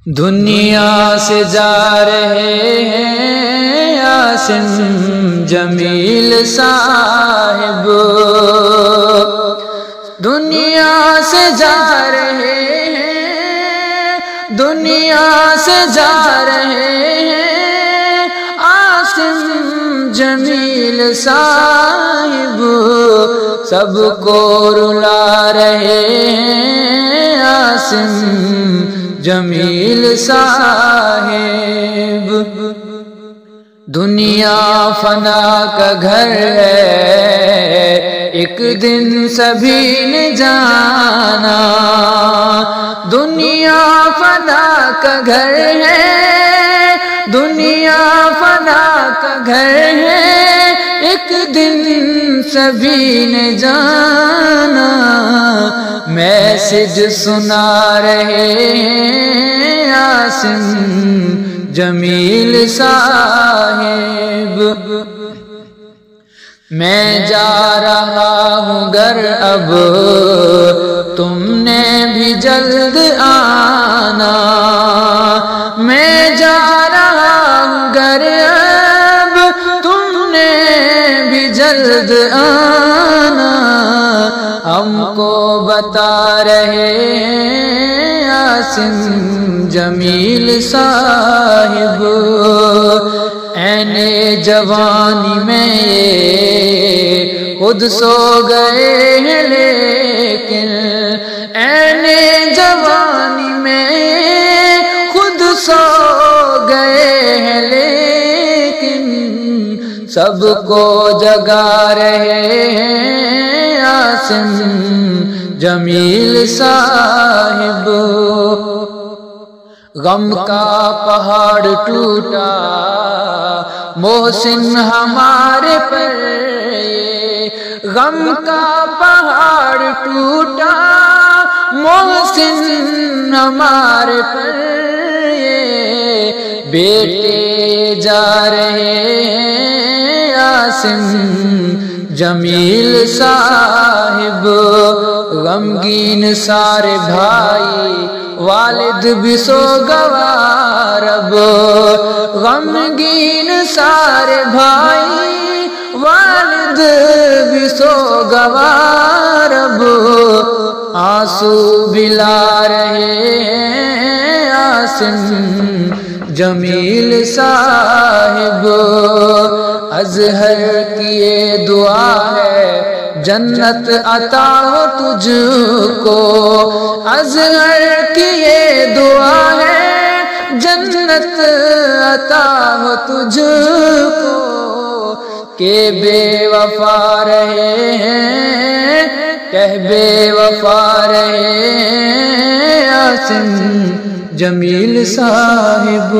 دنیا سے جا رہے ہیں عاصم جمیل صاحب، دنیا سے جا رہے ہیں، دنیا سے جا رہے ہیں عاصم جمیل صاحب، سب کو رلا رہے ہیں عاصم جمیل صاحب۔ دنیا فنا کا گھر ہے، ایک دن سبھی نے جانا، دنیا فنا کا گھر ہے، دنیا فنا کا گھر ہے، ایک دن سبھی نے جانا، میسج سنا رہے ہیں عاصم جمیل صاحب۔ میں جا رہا ہوں گھر، اب تم نے بھی جلد آنا، میں جا رہا ہوں گھر، اب تم نے بھی جلد آنا، ہم کو بتا رہے ہیں عاصم جمیل صاحب، عین جوانی میں خود سو گئے ہیں، لیکن عین جوانی میں خود سو گئے ہیں، لیکن سب کو جگا رہے ہیں عاصم جمیل صاحب۔ غم کا پہاڑ ٹوٹا محسن ہمارے پر، غم کا پہاڑ ٹوٹا محسن ہمارے پر، بیٹے جا رہے ہیں عاصم جمیل صاحب، غمگین سارے بھائی والد بھی سو گوار، اب غمگین سارے بھائی والد بھی سو گوار، اب آنسو بلا رہے ہیں عاصم جمیل صاحب۔ اظہر کی یہ دعا ہے جنت عطا ہو تجھ کو، اظہر کی یہ دعا ہے جنت عطا ہو تجھ کو، کہ بے وفا رہے ہیں، کہ بے وفا رہے ہیں عاصم جمیل صاحب۔